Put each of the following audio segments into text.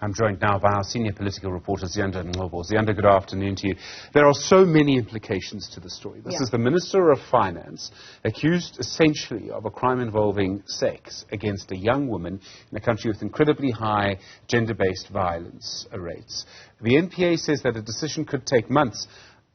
I'm joined now by our senior political reporter, Ziyanda and Ngcobo. Ziyanda, good afternoon to you. There are so many implications to the story. This is the Minister of Finance accused essentially of a crime involving sex against a young woman in a country with incredibly high gender-based violence rates. The NPA says that a decision could take months.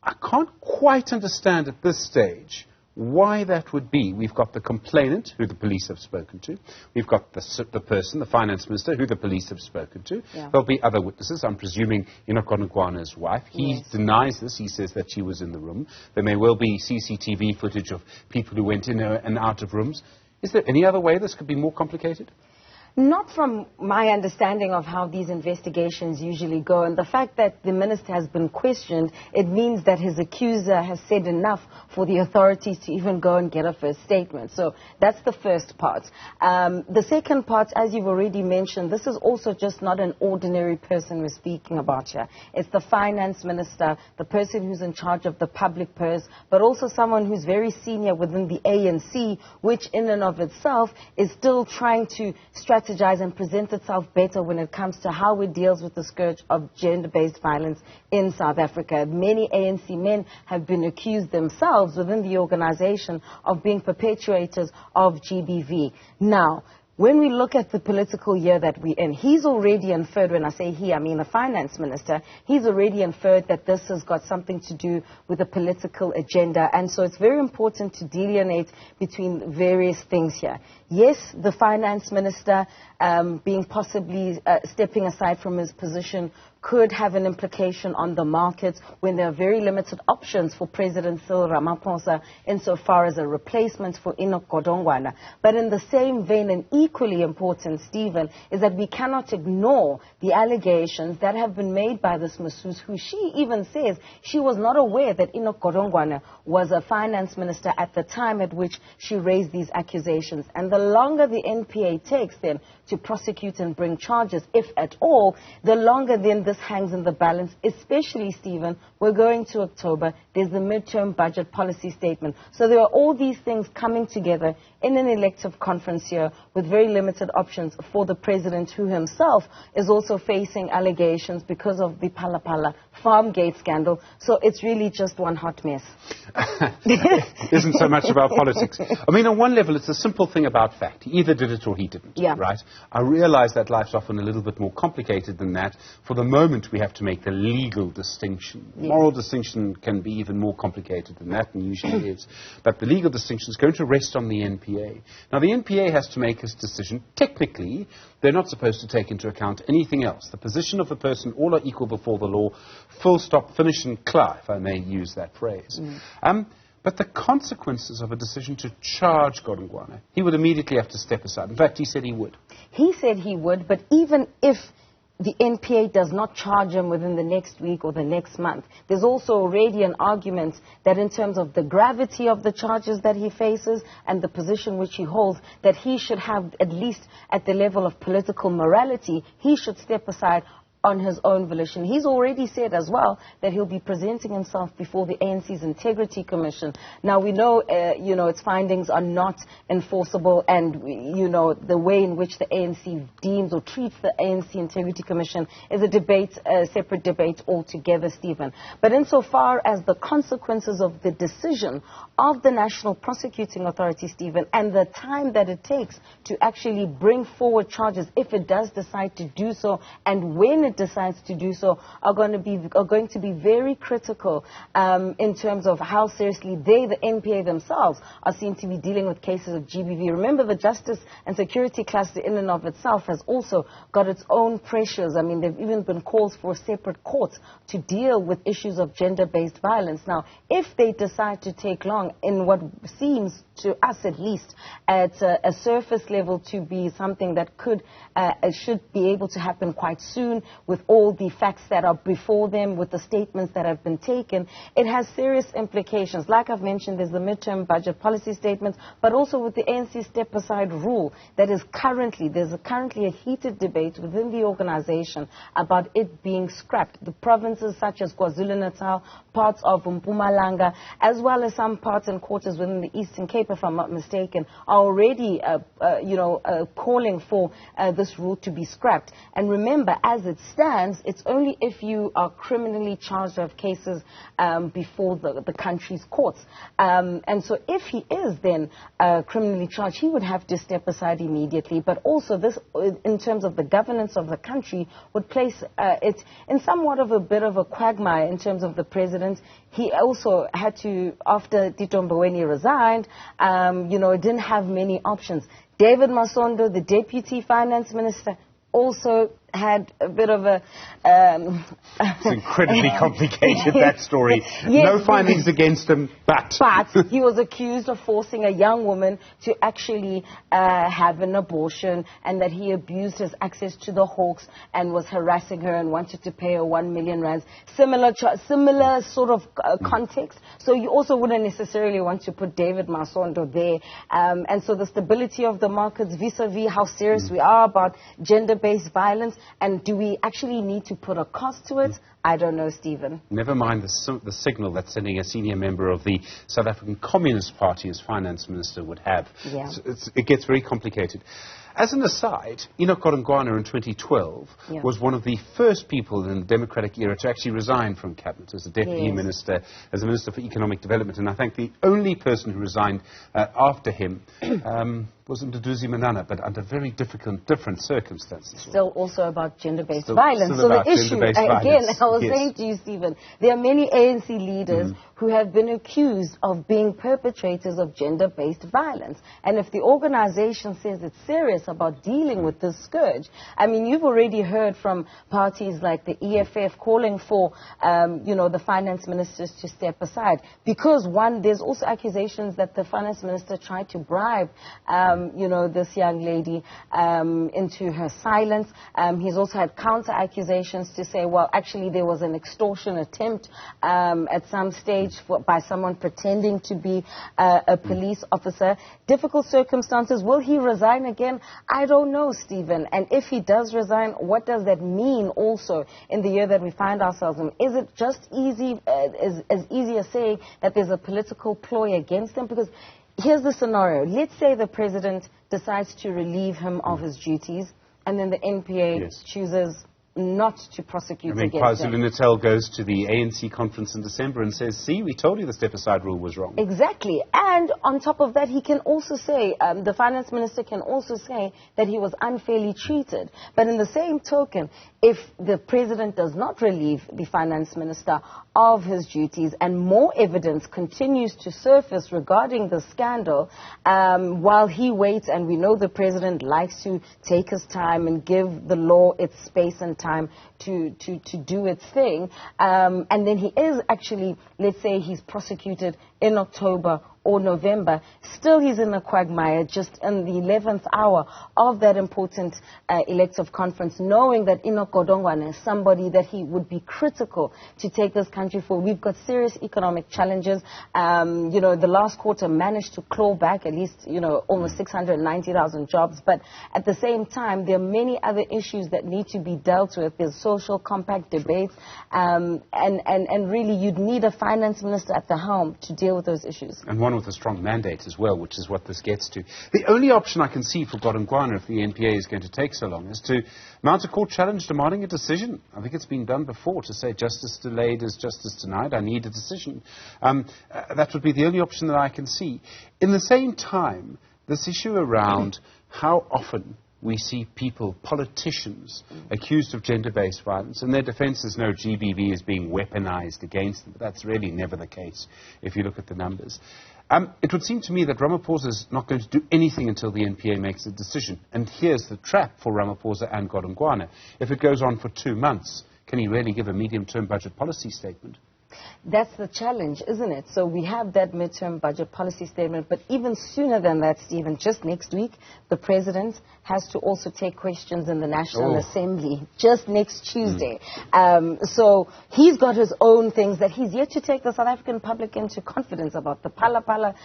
I can't quite understand at this stage why that would be. We've got the complainant, who the police have spoken to. We've got the person, the Finance Minister, who the police have spoken to. There'll be other witnesses. I'm presuming Enoch Godongwana's wife. He denies this. He says that she was in the room. There may well be CCTV footage of people who went in and out of rooms. Is there any other way this could be more complicated? Not from my understanding of how these investigations usually go. And the fact that the minister has been questioned, it means that his accuser has said enough for the authorities to even go and get a first statement. So that's the first part. The second part, as you've already mentioned, this is also just not an ordinary person we're speaking about here. It's the finance minister, the person who's in charge of the public purse, but also someone who's very senior within the ANC, which in and of itself is still trying to strategize and present itself better when it comes to how it deals with the scourge of gender-based violence in South Africa. Many ANC men have been accused themselves within the organization of being perpetuators of GBV. Now, when we look at the political year that we're in, he's already inferred, when I say he, I mean the finance minister, he's already inferred that this has got something to do with a political agenda. And so it's very important to delineate between various things here. Yes, the finance minister being possibly stepping aside from his position could have an implication on the market when there are very limited options for President Cyril Ramaphosa insofar as a replacement for Enoch Godongwana. But in the same vein, and equally important, Stephen, is that we cannot ignore the allegations that have been made by this masseuse, who she even says she was not aware that Enoch Godongwana was a finance minister at the time at which she raised these accusations. And the longer the NPA takes then to prosecute and bring charges, if at all, the longer then this hangs in the balance, especially, Stephen, we're going to October, there's the midterm budget policy statement. So there are all these things coming together in an elective conference here with very limited options for the president, who himself is also facing allegations because of the Pala farm gate scandal. So it's really just one hot mess. Isn't so much about politics. I mean, on one level, it's a simple thing about fact. He either did it or he didn't, right? I realize that life's often a little bit more complicated than that. For the moment, we have to make the legal distinction. Moral distinction can be even more complicated than that, and usually is. But the legal distinction is going to rest on the NPA. Now, the NPA has to make his decision. Technically, they're not supposed to take into account anything else. The position of the person, all are equal before the law, full stop, finish and clear, if I may use that phrase. But the consequences of a decision to charge Godongwana, he would immediately have to step aside. In fact, he said he would. He said he would, but even if the NPA does not charge him within the next week or the next month, there's also already an argument that in terms of the gravity of the charges that he faces and the position which he holds, that he should have, at least at the level of political morality, he should step aside on his own volition. He's already said as well that he'll be presenting himself before the ANC's Integrity Commission. Now, we know, its findings are not enforceable, and, the way in which the ANC deems or treats the ANC Integrity Commission is a separate debate altogether, Stephen. But insofar as the consequences of the decision of the National Prosecuting Authority, Stephen, and the time that it takes to actually bring forward charges, if it does decide to do so, and when it decides to do so, are going to be very critical in terms of how seriously the NPA themselves, are seen to be dealing with cases of GBV. Remember, the Justice and Security cluster in and of itself has also got its own pressures. I mean, there have even been calls for separate courts to deal with issues of gender-based violence. Now, if they decide to take long, in what seems to us at least at a surface level to be something that should be able to happen quite soon, with all the facts that are before them, with the statements that have been taken, it has serious implications. Like I've mentioned, there's the midterm budget policy statements, but also with the ANC step-aside rule that is there's currently a heated debate within the organization about it being scrapped. The provinces such as KwaZulu-Natal, parts of Mpumalanga, as well as some parts and quarters within the Eastern Cape, if I'm not mistaken, are already calling for this rule to be scrapped. And remember, as it stands, it's only if you are criminally charged of cases before the country's courts. And so if he is then criminally charged, he would have to step aside immediately. But also this, in terms of the governance of the country, would place it in somewhat of a bit of a quagmire in terms of the president. He also had to, after Tito Mboweni resigned, didn't have many options. David Masondo, the Deputy Finance Minister, also had a bit of a... it's incredibly complicated, that story. Yes, no findings against him, but... But he was accused of forcing a young woman to actually have an abortion, and that he abused his access to the Hawks and was harassing her and wanted to pay her 1 million rands. Similar sort of context. So you also wouldn't necessarily want to put David Masondo there. And so the stability of the markets vis-a-vis how serious we are about gender-based violence, and do we actually need to put a cost to it? I don't know, Stephen. Never mind the signal that sending a senior member of the South African Communist Party as finance minister would have. Yeah. It gets very complicated. As an aside, Enoch Godongwana in 2012 was one of the first people in the democratic era to actually resign from cabinet as a deputy minister, as a minister for economic development. And I think the only person who resigned after him was Nduduzi Manana, but under very different circumstances. Still also about gender-based violence. So the issue, again, I was saying to you, Stephen, there are many ANC leaders who have been accused of being perpetrators of gender-based violence. And if the organization says it's serious about dealing with this scourge, I mean, you've already heard from parties like the EFF calling for, the finance ministers to step aside. Because, one, there's also accusations that the finance minister tried to bribe, this young lady into her silence. He's also had counter accusations to say, well, actually there was an extortion attempt at some stage by someone pretending to be a police officer. Difficult circumstances. Will he resign again? I don't know, Stephen. And if he does resign, what does that mean also in the year that we find ourselves in? Is it just as easy as saying that there's a political ploy against him? Because here's the scenario. Let's say the president decides to relieve him of his duties, and then the NPA chooses not to prosecute against him. KwaZulu-Natal goes to the ANC conference in December and says, see, we told you the step-aside rule was wrong. Exactly. And on top of that, he can also say, the finance minister can also say that he was unfairly treated. But in the same token, if the president does not relieve the finance minister of his duties and more evidence continues to surface regarding the scandal, while he waits, and we know the president likes to take his time and give the law its space and time to do its thing, and then he is actually, let's say he's prosecuted in October or November, still he's in a quagmire just in the 11th hour of that important elective conference, knowing that Enoch Godongwana is somebody that he would be critical to take this country for. We've got serious economic challenges. The last quarter managed to claw back at least, almost 690,000 jobs. But at the same time, there are many other issues that need to be dealt with. There's social compact debates. And really, you'd need a finance minister at the helm to deal with those issues. And one with a strong mandate as well, which is what this gets to. The only option I can see for Godongwana, if the NPA is going to take so long, is to mount a court challenge demanding a decision. I think it's been done before, to say justice delayed is justice denied. I need a decision. That would be the only option that I can see. In the same time, this issue around how often we see people, politicians, accused of gender-based violence, and their defense is no, GBV is being weaponized against them. But that's really never the case if you look at the numbers. It would seem to me that Ramaphosa is not going to do anything until the NPA makes a decision. And here's the trap for Ramaphosa and Godongwana. If it goes on for 2 months, can he really give a medium-term budget policy statement? That's the challenge, isn't it? So we have that midterm budget policy statement, but even sooner than that, Stephen, just next week, the President has to also take questions in the National Assembly, just next Tuesday. So he's got his own things that he's yet to take the South African public into confidence about. The Phala Phala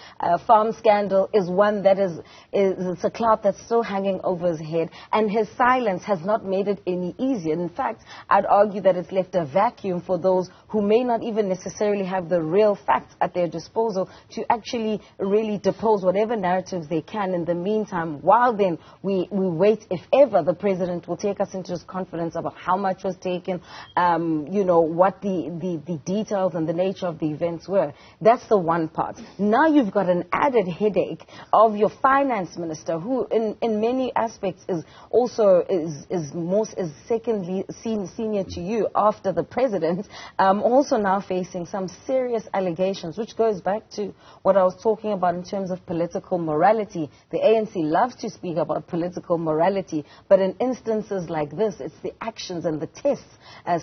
farm scandal is one that is it's a cloud that's still hanging over his head, and his silence has not made it any easier. In fact, I'd argue that it's left a vacuum for those who may not even necessarily have the real facts at their disposal to actually really depose whatever narratives they can. In the meantime, while then we wait, if ever the President will take us into his confidence about how much was taken, you know, what the details and the nature of the events were. That's the one part. Now you've got an added headache of your Finance Minister, who in many aspects is also secondly senior to you after the President, also now facing some serious allegations, which goes back to what I was talking about in terms of political morality. The ANC loves to speak about political morality, but in instances like this, it's the actions and the tests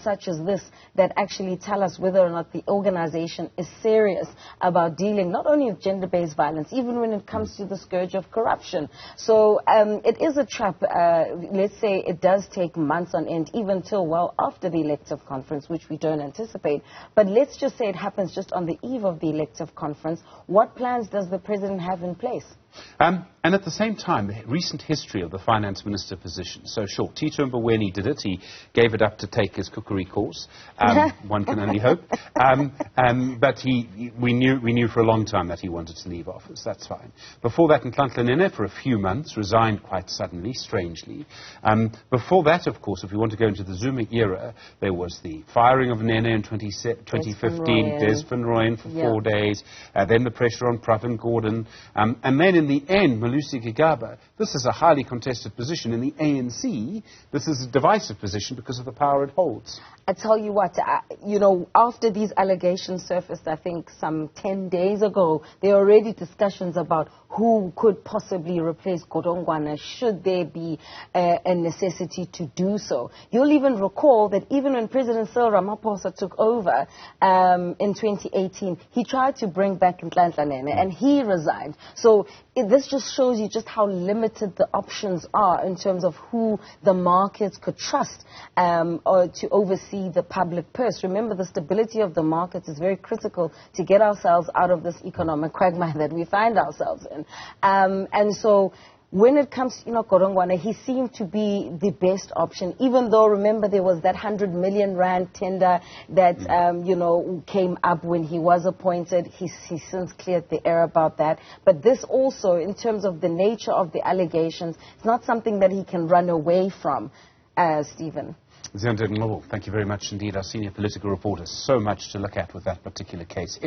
such as this that actually tell us whether or not the organization is serious about dealing not only with gender-based violence, even when it comes to the scourge of corruption. So it is a trap. Let's say it does take months on end, even till well after the elective conference, which we don't anticipate. But let's just say it happens just on the eve of the elective conference. What plans does the President have in place? And at the same time, the recent history of the Finance Minister position. So sure, Tito Mboweni did it. He gave it up to take his cookery course. One can only hope. But we knew for a long time that he wanted to leave office. That's fine. Before that, Nhlanhla Nene, for a few months, resigned quite suddenly, strangely. Before that, of course, if we want to go into the Zuma era, there was the firing of Nene in 2015, Des Van Rooyen for 4 days, then the pressure on Pravin Gordhan, and then in the end, Malusi Gigaba. This is a highly contested position. In the ANC, this is a divisive position because of the power it holds. I tell you what, you know, after these allegations surfaced, I think some 10 days ago, there are already discussions about who could possibly replace Godongwana should there be a necessity to do so. You'll even recall that even when President Cyril Ramaphosa took over in 2018, he tried to bring back Nhlanhla Nene and he resigned. So this just shows you just how limited the options are in terms of who the markets could trust or to oversee the public purse. Remember, the stability of the markets is very critical to get ourselves out of this economic quagmire that we find ourselves in. And so when it comes to Enoch Godongwana, he seemed to be the best option, even though, remember, there was that 100 million rand tender that, you know, came up when he was appointed. He's since cleared the air about that. But this also, in terms of the nature of the allegations, it's not something that he can run away from, Stephen. Ziyanda, thank you very much indeed, our senior political reporter. So much to look at with that particular case.